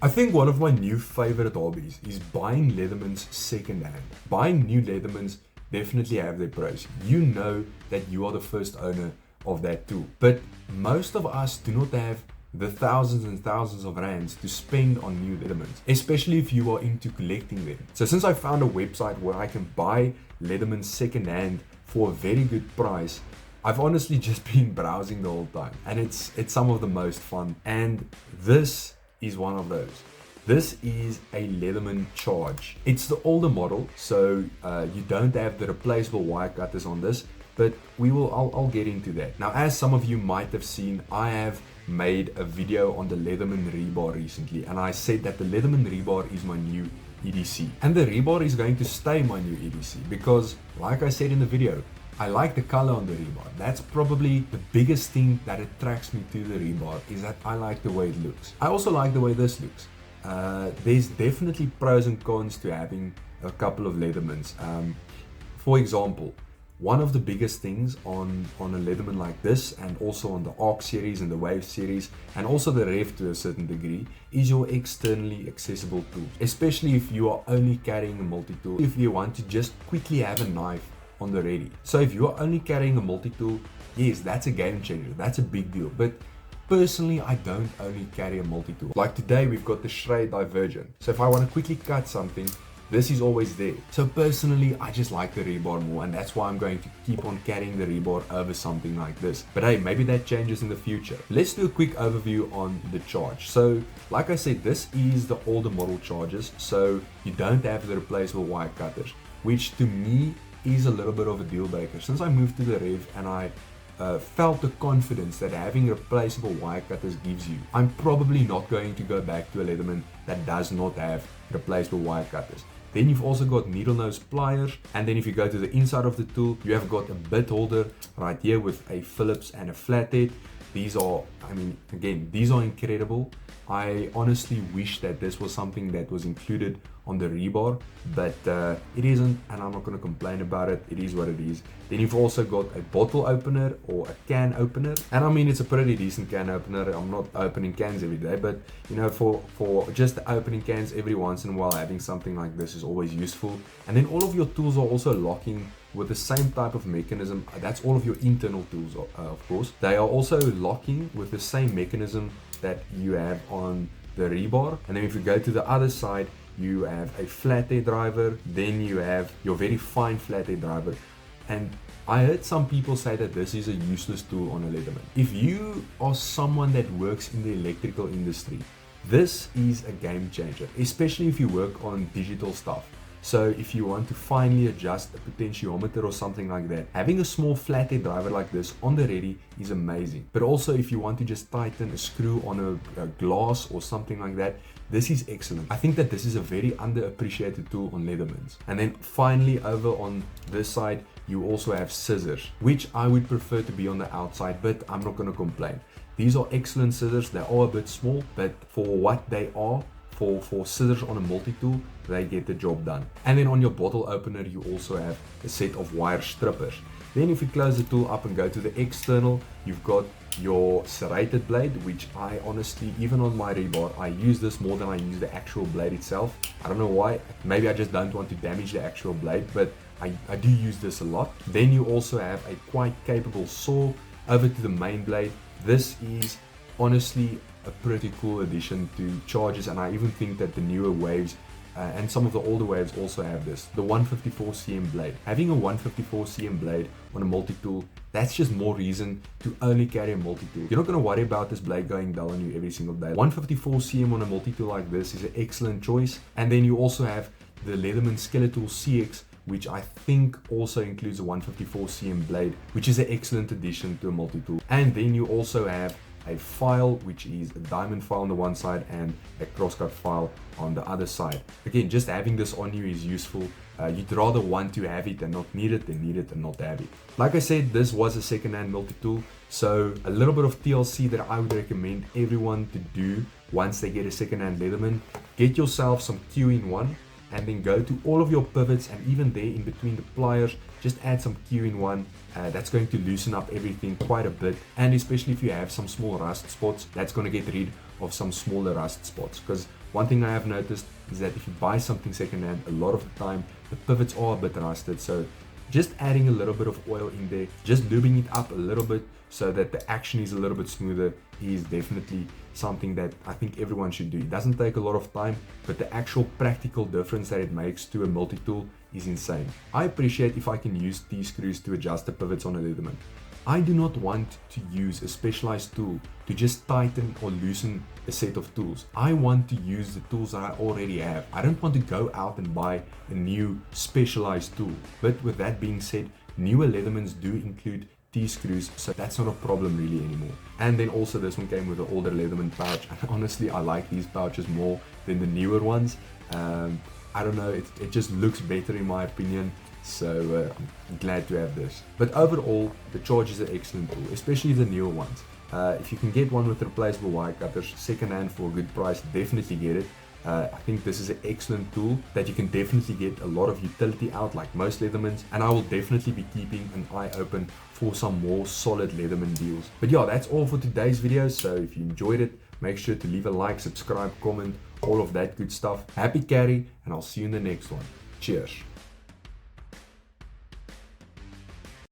I think one of my new favorite hobbies is buying Leathermans secondhand. Buying new Leathermans definitely have their pros. You know that you are the first owner of that tool, but most of us do not have the thousands and thousands of rands to spend on new Leathermans, especially if you are into collecting them. So since I found a website where I can buy Leathermans secondhand for a very good price, I've honestly just been browsing the whole time, and it's some of the most fun, and this is one of those. This is a Leatherman Charge. It's the older model, so you don't have the replaceable wire cutters on this, but I'll get into that. Now, as some of you might have seen, I have made a video on the Leatherman rebar recently, and I said that the Leatherman rebar is my new EDC. And the rebar is going to stay my new EDC because, like I said in the video, I like the color on the rebar. That's probably the biggest thing that attracts me to the rebar, is that I like the way it looks. I also like the way this looks. There's definitely pros and cons to having a couple of Leathermans. For example, one of the biggest things on a Leatherman like this, and also on the Arc series and the Wave series, and also the Rev to a certain degree, is your externally accessible tools. Especially if you are only carrying a multi-tool, if you want to just quickly have a knife on the ready. So if you are only carrying a multi-tool, yes, that's a game changer, that's a big deal. But personally, I don't only carry a multi-tool. Like today, we've got the Shred Divergent. So if I want to quickly cut something, this is always there. So personally, I just like the rebar more, and that's why I'm going to keep on carrying the rebar over something like this. But hey, maybe that changes in the future. Let's do a quick overview on the Charge. So like I said, this is the older model Charges, so you don't have the replaceable wire cutters, which to me is a little bit of a deal breaker. Since I moved to the Rev and I felt the confidence that having replaceable wire cutters gives you, I'm probably not going to go back to a Leatherman that does not have replaceable wire cutters. Then you've also got needle nose pliers, and then if you go to the inside of the tool, you have got a bit holder right here with a Phillips and a flathead. These are, I mean, again, these are incredible. I honestly wish that this was something that was included on the rebar, but it isn't, and I'm not going to complain about it. It is what it is. Then you've also got a bottle opener or a can opener, and I mean, it's a pretty decent can opener. I'm not opening cans every day, but you know, for just opening cans every once in a while, having something like this is always useful. And then all of your tools are also locking with the same type of mechanism. That's all of your internal tools, of course. They are also locking with the same mechanism that you have on the rebar. And then if you go to the other side, you have a flathead driver, then you have your very fine flathead driver. And I heard some people say that this is a useless tool on a Leatherman. If you are someone that works in the electrical industry, this is a game changer, especially if you work on digital stuff. So if you want to finely adjust a potentiometer or something like that, having a small flathead driver like this on the ready is amazing. But also if you want to just tighten a screw on a glass or something like that, this is excellent. I think that this is a very underappreciated tool on Leathermans. And then finally, over on this side, you also have scissors, which I would prefer to be on the outside, but I'm not going to complain. These are excellent scissors. They are a bit small, but for what they are, for scissors on a multi-tool, they get the job done. And then on your bottle opener, you also have a set of wire strippers. Then if you close the tool up and go to the external, you've got your serrated blade, which I honestly, even on my rebar, I use this more than I use the actual blade itself. I don't know why. Maybe I just don't want to damage the actual blade, but I do use this a lot. Then you also have a quite capable saw over to the main blade. This is honestly a pretty cool addition to Charges, and I even think that the newer waves and some of the older waves also have this, the 154 cm blade. Having a 154 cm blade on a multi-tool, that's just more reason to only carry a multi-tool. You're not going to worry about this blade going dull on you every single day. 154 cm on a multi-tool like this is an excellent choice. And then you also have the Leatherman Skeletal CX, which I think also includes a 154 cm blade, which is an excellent addition to a multi-tool. And then you also have a file, which is a diamond file on the one side and a crosscut file on the other side. Again, just having this on you is useful. You'd rather want to have it and not need it than need it and not have it. Like I said, this was a second-hand multi-tool, so a little bit of TLC that I would recommend everyone to do once they get a second-hand Leatherman. Get yourself some Q-in-1 and then go to all of your pivots, and even there in between the pliers, just add some Q-in-1. That's going to loosen up everything quite a bit, and especially if you have some small rust spots, that's going to get rid of some smaller rust spots, because One thing I have noticed is that if you buy something secondhand, a lot of the time the pivots are a bit rusted, so just adding a little bit of oil in there, just lubing it up a little bit so that the action is a little bit smoother, is definitely something that I think everyone should do. It doesn't take a lot of time, but the actual practical difference that it makes to a multi-tool is insane. I appreciate if I can use T-screws to adjust the pivots on a Leatherman. I do not want to use a specialized tool to just tighten or loosen a set of tools. I want to use the tools that I already have. I don't want to go out and buy a new specialized tool. But with that being said, newer Leathermans do include T-screws, so that's not a problem really anymore. And then also this one came with an older Leatherman pouch, and honestly I like these pouches more than the newer ones. I don't know, it just looks better in my opinion, so I'm glad to have this. But overall, the Charge is an excellent tool, especially the newer ones. If you can get one with replaceable wire cutters secondhand for a good price, definitely get it. I think this is an excellent tool that you can definitely get a lot of utility out like most Leathermans, and I will definitely be keeping an eye open for some more solid Leatherman deals. But yeah, that's all for today's video, so if you enjoyed it, make sure to leave a like, subscribe, comment, all of that good stuff. Happy carry, and I'll see you in the next one. Cheers.